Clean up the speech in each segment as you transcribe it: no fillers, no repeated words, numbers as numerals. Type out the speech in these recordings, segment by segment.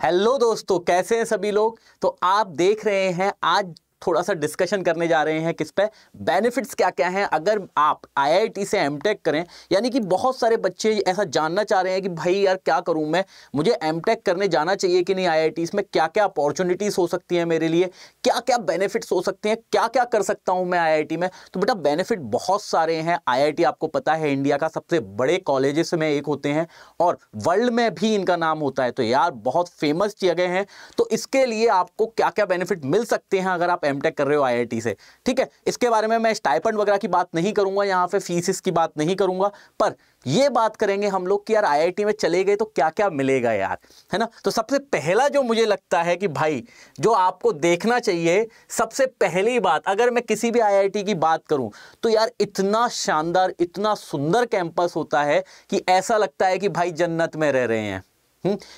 Hello दोस्तों, कैसे हैं सभी लोग। तो आप देख रहे हैं आज थोड़ा सा डिस्कशन करने जा रहे हैं किस पे, बेनिफिट्स क्या क्या हैं अगर आप आईआईटी से एमटेक करें। यानी कि बहुत सारे बच्चे ऐसा जानना चाह रहे हैं कि भाई यार क्या करूं मैं, मुझे एमटेक करने जाना चाहिए कि नहीं, आईआईटी में क्या क्या अपॉर्चुनिटीज हो सकती हैं मेरे लिए, क्या क्या बेनिफिट्स हो सकते हैं, क्या क्या कर सकता हूं मैं आईआईटी में। तो बेटा बेनिफिट बहुत सारे हैं। आईआईटी आपको पता है इंडिया का सबसे बड़े कॉलेजेस में एक होते हैं और वर्ल्ड में भी इनका नाम होता है। तो यार बहुत फेमस जगह हैं। तो इसके लिए आपको क्या क्या बेनिफिट मिल सकते हैं अगर आप एमटेक कर रहे हो आईआईटी से, ठीक है। इसके बारे में मैं स्टाइपेंड वगैरह की बात नहीं करूंगा, यहां पे फीस की बात नहीं करूंगा, पर ये बात करेंगे हम लोग कि यार आईआईटी में चले गए तो क्या क्या मिलेगा यार, है ना। तो सबसे पहला जो मुझे लगता है कि भाई जो आपको देखना चाहिए, सबसे पहली बात अगर मैं किसी भी आईआईटी की बात करूं तो यार इतना शानदार, इतना सुंदर कैंपस होता है कि ऐसा लगता है कि भाई जन्नत में रह रहे हैं।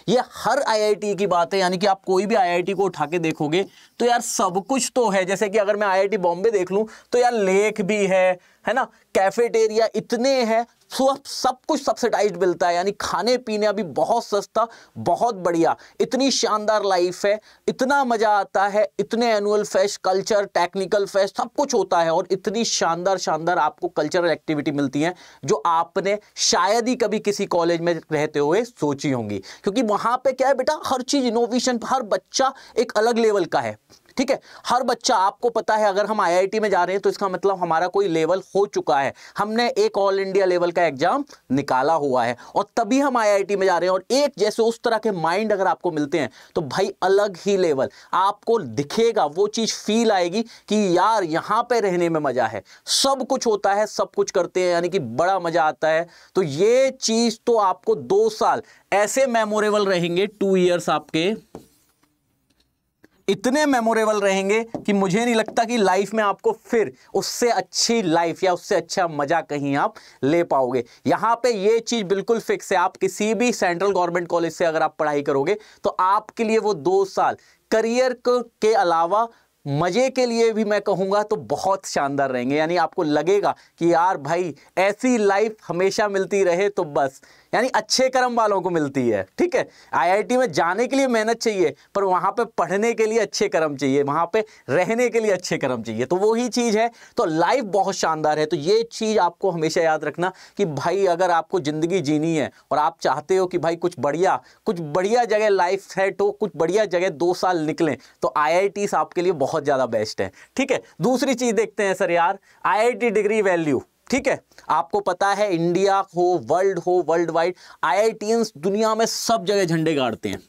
ये हर आईआईटी की बात है। यानी कि आप कोई भी आईआईटी को उठा के देखोगे तो यार सब कुछ तो है। जैसे कि अगर मैं आईआईटी बॉम्बे देख लूं तो यार लेक भी है ना, कैफेटेरिया इतने हैं, सब कुछ सब्सिडाइज्ड मिलता है। यानी खाने पीने भी बहुत सस्ता, बहुत बढ़िया, इतनी शानदार लाइफ है, इतना मजा आता है, इतने annual fest, culture, technical fest सब कुछ होता है और इतनी शानदार शानदार आपको कल्चरल एक्टिविटी मिलती है जो आपने शायद ही कभी किसी कॉलेज में रहते हुए सोची होंगी। क्योंकि वहां पे क्या है बेटा, हर चीज इनोवेशन, हर बच्चा एक अलग लेवल का है, ठीक है। हर बच्चा, आपको पता है अगर हम आईआईटी में जा रहे हैं तो इसका मतलब हमारा कोई लेवल हो चुका है, हमने एक ऑल इंडिया लेवल का एग्जाम निकाला हुआ है और तभी हम आईआईटी में जा रहे हैं। और एक जैसे उस तरह के माइंड अगर आपको मिलते हैं तो भाई अलग ही लेवल आपको दिखेगा, वो चीज फील आएगी कि यार यहां पे रहने में मजा है, सब कुछ होता है, सब कुछ करते हैं, यानी कि बड़ा मजा आता है। तो ये चीज तो आपको 2 साल ऐसे मेमोरेबल रहेंगे, 2 इयर्स आपके इतने मेमोरेबल रहेंगे कि मुझे नहीं लगता कि लाइफ में आपको फिर उससे अच्छी लाइफ या उससे अच्छा मजा कहीं आप ले पाओगे। यहां पे ये चीज बिल्कुल फिक्स है, आप किसी भी सेंट्रल गवर्नमेंट कॉलेज से अगर आप पढ़ाई करोगे तो आपके लिए वो 2 साल करियर के अलावा मजे के लिए भी मैं कहूंगा तो बहुत शानदार रहेंगे। यानी आपको लगेगा कि यार भाई ऐसी लाइफ हमेशा मिलती रहे तो बस, यानी अच्छे कर्म वालों को मिलती है, ठीक है। आईआईटी में जाने के लिए मेहनत चाहिए, पर वहां पे पढ़ने के लिए अच्छे कर्म चाहिए, वहां पे रहने के लिए अच्छे कर्म चाहिए, तो वही चीज है। तो लाइफ बहुत शानदार है। तो ये चीज आपको हमेशा याद रखना कि भाई अगर आपको जिंदगी जीनी है और आप चाहते हो कि भाई कुछ बढ़िया जगह लाइफ सेट हो, कुछ बढ़िया जगह 2 साल निकलें, तो आईआईटी आपके लिए बहुत ज्यादा बेस्ट है, ठीक है। दूसरी चीज देखते हैं सर यार, आईआईटी डिग्री वैल्यू, ठीक है। आपको पता है इंडिया हो, वर्ल्ड वाइड आईआईटीएंस दुनिया में सब जगह झंडे गाड़ते हैं,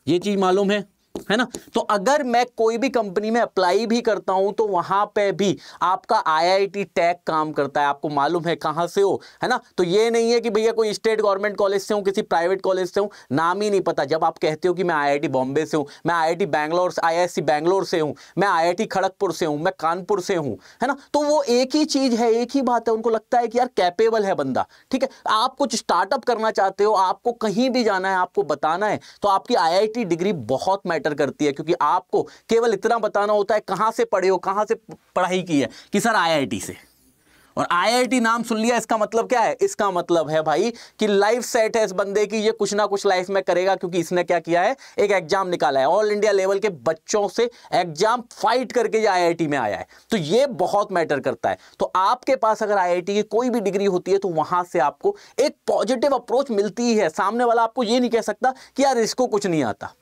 ये चीज मालूम है ना। तो अगर मैं कोई भी कंपनी में अप्लाई भी करता हूं तो वहां पे भी आपका आईआईटी टैग काम करता है। आपको मालूम है कहां से हो, है ना। तो ये नहीं है कि भैया कोई स्टेट गवर्नमेंट कॉलेज से हूं, किसी प्राइवेट कॉलेज से हूं, नाम ही नहीं पता। जब आप कहते हो कि मैं आईआईटी बॉम्बे से हूं, मैं आईआईटी बैंगलोर, आईआईएससी बैंगलोर से हूं, मैं आईआईटी खड़गपुर से हूं, मैं कानपुर से हूं, है ना, तो वो एक ही चीज है, एक ही बात है। उनको लगता है कि यार कैपेबल है बंदा, ठीक है। आप कुछ स्टार्टअप करना चाहते हो, आपको कहीं भी जाना है, आपको बताना है, तो आपकी आईआईटी डिग्री बहुत मैटर करती है। क्योंकि आपको केवल इतना बताना होता है कहां से पढ़े हो, कहां से पढ़ाई की है, कि सर आईआईटी से। और आईआईटी नाम सुन लिया, इसका मतलब क्या है, इसका मतलब है भाई कि लाइफ सेट है इस बंदे की, ये कुछ ना कुछ लाइफ में करेगा। क्योंकि इसने क्या किया है, एक एग्जाम निकाला है, ऑल इंडिया लेवल के बच्चों से एग्जाम फाइट करके ये आईआईटी में आया है। तो ये बहुत मैटर करता है। तो आपके पास अगर आईआईटी की कोई भी डिग्री होती है तो वहां से आपको एक पॉजिटिव अप्रोच मिलती है। सामने वाला आपको ये नहीं कह सकता कि यार इसको कुछ नहीं आता।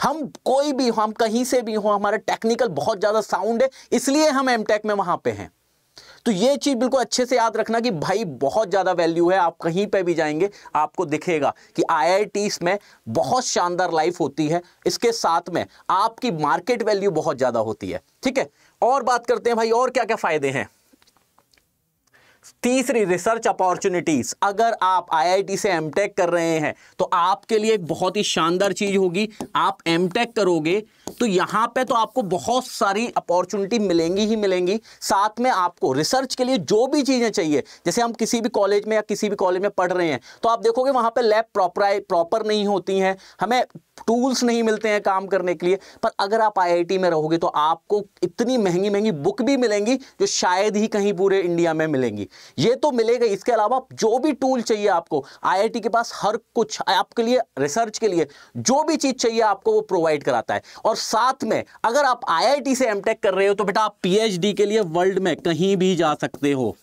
हम कोई भी हो, हम कहीं से भी हो, हमारा टेक्निकल बहुत ज्यादा साउंड है, इसलिए हम एमटेक में वहां पे हैं। तो ये चीज बिल्कुल अच्छे से याद रखना कि भाई बहुत ज्यादा वैल्यू है। आप कहीं पे भी जाएंगे आपको दिखेगा कि आईआईटीज में बहुत शानदार लाइफ होती है, इसके साथ में आपकी मार्केट वैल्यू बहुत ज्यादा होती है, ठीक है। और बात करते हैं भाई और क्या क्या फायदे हैं। तीसरी, रिसर्च अपॉर्चुनिटीज। अगर आप आईआईटी से एमटेक कर रहे हैं तो आपके लिए एक बहुत ही शानदार चीज होगी, आप एमटेक करोगे तो यहां पे तो आपको बहुत सारी अपॉर्चुनिटी मिलेंगी ही मिलेंगी। साथ में आपको रिसर्च के लिए जो भी चीजें चाहिए, जैसे हम किसी भी कॉलेज में या किसी भी कॉलेज में पढ़ रहे हैं तो आप देखोगे वहां पे लैब प्रॉपर नहीं होती हैं, हमें टूल्स नहीं मिलते हैं काम करने के लिए। पर अगर आप आईआईटी में रहोगे तो आपको इतनी महंगी महंगी बुक भी मिलेंगी जो शायद ही कहीं पूरे इंडिया में मिलेंगी। ये तो मिलेगा। इसके अलावा जो भी टूल चाहिए आपको, आईआईटी के पास हर कुछ आपके लिए, रिसर्च के लिए जो भी चीज चाहिए आपको वो प्रोवाइड कराता है। और साथ में अगर आप आईआईटी से एमटेक कर रहे हो तो बेटा आप पीएचडी के लिए वर्ल्ड में कहीं भी जा सकते हो,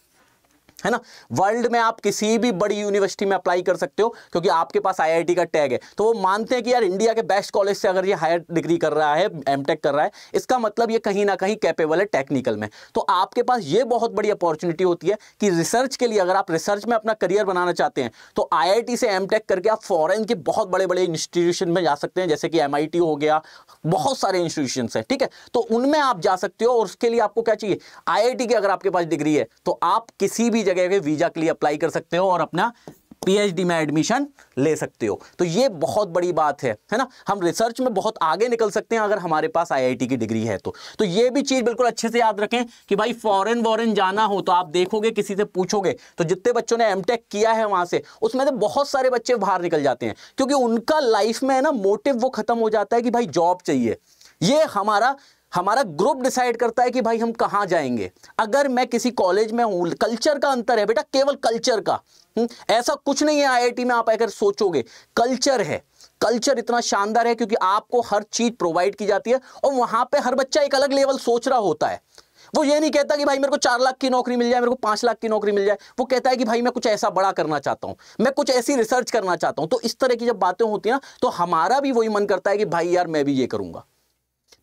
है ना। वर्ल्ड में आप किसी भी बड़ी यूनिवर्सिटी में अप्लाई कर सकते हो क्योंकि आपके पास आईआईटी का टैग है। तो वो मानते हैं कि यार इंडिया के बेस्ट कॉलेज से अगर ये हायर डिग्री कर रहा है, एमटेक कर रहा है, इसका मतलब ये कहीं ना कहीं कैपेबल है टेक्निकल में। तो आपके पास ये बहुत बड़ी अपॉर्चुनिटी होती है कि रिसर्च के लिए, अगर आप रिसर्च में अपना करियर बनाना चाहते हैं तो आईआईटी से एमटेक करके आप फॉरेन के बहुत बड़े बड़े इंस्टीट्यूशन में जा सकते हैं, जैसे कि एमआईटी हो गया, बहुत सारे इंस्टीट्यूशन है, ठीक है। तो उनमें आप जा सकते हो और उसके लिए आपको क्या चाहिए, आईआईटी की अगर आपके पास डिग्री है तो आप किसी भी जगह के वीजा के लिए अप्लाई कर सकते हो और अपना पीएचडी में एडमिशन ले सकते हो। तो ये बहुत बड़ी बात है ना। हम रिसर्च में बहुत आगे निकल सकते हैं अगर हमारे पास आईआईटी की डिग्री है तो ये भी चीज बिल्कुल अच्छे से याद रखें कि भाई फॉरेन जाना हो तो आप देखोगे, किसी से पूछोगे तो जितने बच्चों ने एमटेक किया है वहां से, उसमें से बहुत सारे बच्चे बाहर निकल जाते हैं क्योंकि उनका लाइफ में है ना मोटिव वो खत्म हो जाता है कि भाई जॉब चाहिए। ये हमारा ग्रुप डिसाइड करता है कि भाई हम कहां जाएंगे। अगर मैं किसी कॉलेज में हूं, कल्चर का अंतर है बेटा, केवल कल्चर का, ऐसा कुछ नहीं है आईआईटी में। आप अगर सोचोगे कल्चर है, कल्चर इतना शानदार है क्योंकि आपको हर चीज प्रोवाइड की जाती है और वहां पे हर बच्चा एक अलग लेवल सोच रहा होता है। वो ये नहीं कहता कि भाई मेरे को 4 लाख की नौकरी मिल जाए, मेरे को 5 लाख की नौकरी मिल जाए। वो कहता है कि भाई मैं कुछ ऐसा बड़ा करना चाहता हूं, मैं कुछ ऐसी रिसर्च करना चाहता हूं। तो इस तरह की जब बातें होती हैं तो हमारा भी वही मन करता है कि भाई यार मैं भी ये करूंगा।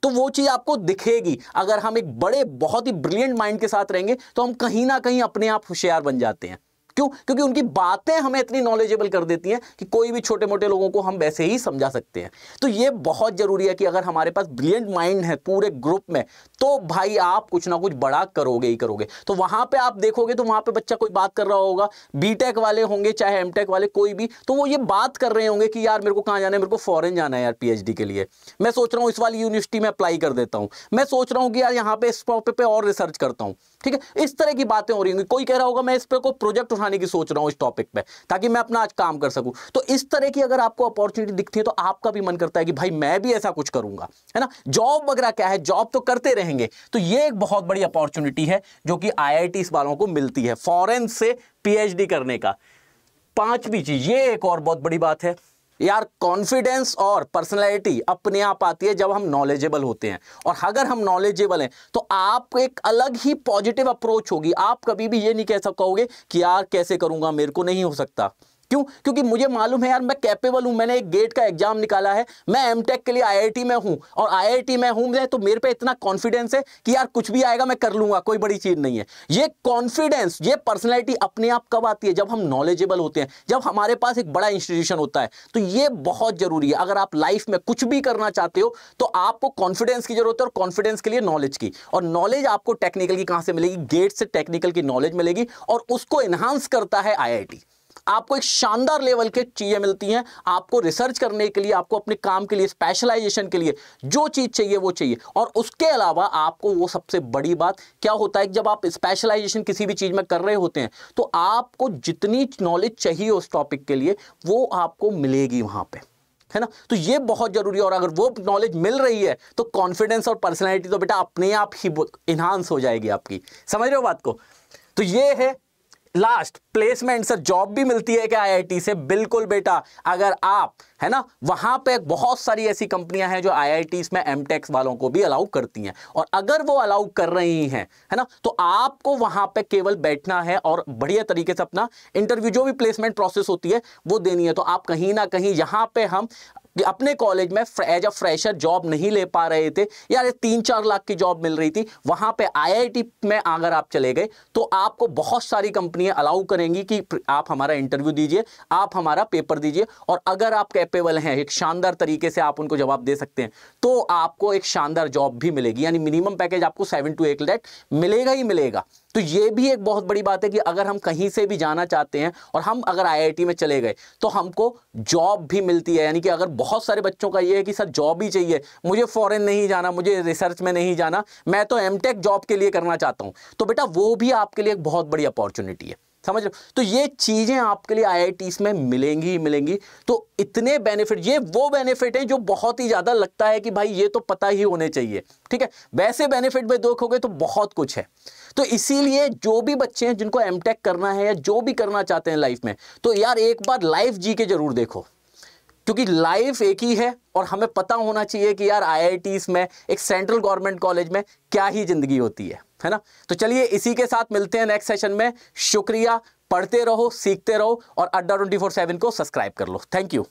तो वो चीज आपको दिखेगी। अगर हम एक बड़े बहुत ही ब्रिलियंट माइंड के साथ रहेंगे तो हम कहीं ना कहीं अपने आप होशियार बन जाते हैं। क्यों? क्योंकि उनकी बातें हमें इतनी नॉलेजेबल कर देती हैं कि कोई भी छोटे मोटे लोगों को हम वैसे ही समझा सकते हैं। तो ये बहुत जरूरी है कि अगर हमारे पास ब्रिलियंट माइंड है पूरे ग्रुप में तो भाई आप कुछ ना कुछ बड़ा करोगे ही करोगे। तो वहां पे आप देखोगे तो वहां पे बच्चा कोई बात कर रहा होगा, बीटेक वाले होंगे चाहे एमटेक वाले, कोई भी, तो वो ये बात कर रहे होंगे कि यार मेरे को कहां जाना है, मेरे को फॉरेन जाना है यार पीएचडी के लिए, मैं सोच रहा हूं इस वाली यूनिवर्सिटी में अप्लाई कर देता हूं, मैं सोच रहा हूं कि यार यहाँ पे इस टॉपिक पे और रिसर्च करता हूं, ठीक है। इस तरह की बातें हो रही होंगी। कोई कह रहा होगा मैं इस पे कोई प्रोजेक्ट उठाने की सोच रहा हूं इस टॉपिक पे ताकि मैं अपना आज काम कर सकूं। तो इस तरह की अगर आपको अपॉर्चुनिटी दिखती है तो आपका भी मन करता है कि भाई मैं भी ऐसा कुछ करूंगा, है ना। जॉब वगैरह क्या है, जॉब तो करते रहेंगे। तो ये एक बहुत बड़ी अपॉर्चुनिटी है जो कि आईआईटी वालों को मिलती है, फॉरेन से पीएचडी करने का। 5वीं चीज, ये एक और बहुत बड़ी बात है यार, कॉन्फिडेंस और पर्सनैलिटी अपने आप आती है जब हम नॉलेजेबल होते हैं। और अगर हम नॉलेजेबल हैं तो आप एक अलग ही पॉजिटिव अप्रोच होगी। आप कभी भी ये नहीं कह सकोगे कि यार कैसे करूंगा, मेरे को नहीं हो सकता। क्यों? क्योंकि मुझे मालूम है यार मैं कैपेबल हूं, मैंने एक गेट का एग्जाम निकाला है, मैं एमटेक के लिए आईआईटी में हूं और आईआईटी में हूं तो मेरे पे इतना कॉन्फिडेंस है कि यार कुछ भी आएगा मैं कर लूंगा, कोई बड़ी चीज नहीं है। ये कॉन्फिडेंस, ये पर्सनैलिटी अपने आप कब आती है? जब हम नॉलेजेबल होते हैं, जब हमारे पास एक बड़ा इंस्टीट्यूशन होता है। तो ये बहुत जरूरी है। अगर आप लाइफ में कुछ भी करना चाहते हो तो आपको कॉन्फिडेंस की जरूरत है और कॉन्फिडेंस के लिए नॉलेज की। और नॉलेज आपको टेक्निकल की कहां से मिलेगी? गेट से टेक्निकल की नॉलेज मिलेगी और उसको एनहांस करता है आईआईटी। आपको एक शानदार लेवल के चीजें मिलती हैं। आपको रिसर्च करने के लिए, आपको अपने काम के लिए, स्पेशलाइजेशन के लिए जो चीज चाहिए वो चाहिए। और उसके अलावा आपको वो सबसे बड़ी बात क्या होता है कि जब आप स्पेशलाइजेशन किसी भी चीज में कर रहे होते हैं तो आपको जितनी नॉलेज चाहिए उस टॉपिक के लिए वो आपको मिलेगी वहां पे, है ना। तो ये बहुत जरूरी है। और अगर वो नॉलेज मिल रही है तो कॉन्फिडेंस और पर्सनैलिटी तो बेटा अपने आप ही इनहांस हो जाएगी आपकी। समझ रहे हो बात को? तो ये है लास्ट, प्लेसमेंट। सर जॉब भी मिलती है क्या आईआईटी से? बिल्कुल बेटा। अगर आप, है ना, वहां पे बहुत सारी ऐसी कंपनियां हैं जो आईआईटी में एमटेक्स वालों को भी अलाउ करती हैं। और अगर वो अलाउ कर रही हैं, है ना, तो आपको वहां पे केवल बैठना है और बढ़िया तरीके से अपना इंटरव्यू, जो भी प्लेसमेंट प्रोसेस होती है वो देनी है। तो आप कहीं ना कहीं, यहां पे हम अपने कॉलेज में एज अ फ्रेशर जॉब नहीं ले पा रहे थे यार, 3-4 लाख की जॉब मिल रही थी, वहां पे आईआईटी में अगर आप चले गए तो आपको बहुत सारी कंपनियां अलाउ करेंगी कि आप हमारा इंटरव्यू दीजिए, आप हमारा पेपर दीजिए। और अगर आप कैपेबल हैं, एक शानदार तरीके से आप उनको जवाब दे सकते हैं तो आपको एक शानदार जॉब भी मिलेगी। यानी मिनिमम पैकेज आपको 7 to 8 लाख मिलेगा ही मिलेगा। तो ये भी एक बहुत बड़ी बात है कि अगर हम कहीं से भी जाना चाहते हैं और हम अगर आईआईटी में चले गए तो हमको जॉब भी मिलती है। यानी कि अगर बहुत सारे बच्चों का ये है कि सर जॉब ही चाहिए, मुझे फॉरेन नहीं जाना, मुझे रिसर्च में नहीं जाना, मैं तो एमटेक जॉब के लिए करना चाहता हूं, तो बेटा वो भी आपके लिए एक बहुत बड़ी अपॉर्चुनिटी है। समझ रहे हो? तो ये चीजें आपके लिए IITs में मिलेंगी ही मिलेंगी। तो इतने बेनिफिट, ये वो बेनिफिट है जो बहुत ही ज्यादा लगता है कि भाई ये तो पता ही होने चाहिए, ठीक है। वैसे बेनिफिट में देखोगे तो बहुत कुछ है। तो इसीलिए जो भी बच्चे हैं जिनको एमटेक करना है या जो भी करना चाहते हैं लाइफ में, तो यार एक बार लाइफ जी के जरूर देखो, क्योंकि लाइफ एक ही है और हमें पता होना चाहिए कि यार IITs में, एक सेंट्रल गवर्नमेंट कॉलेज में क्या ही जिंदगी होती है ना। तो चलिए इसी के साथ मिलते हैं नेक्स्ट सेशन में। शुक्रिया, पढ़ते रहो, सीखते रहो और अड्डा 24/7 को सब्सक्राइब कर लो। Thank you.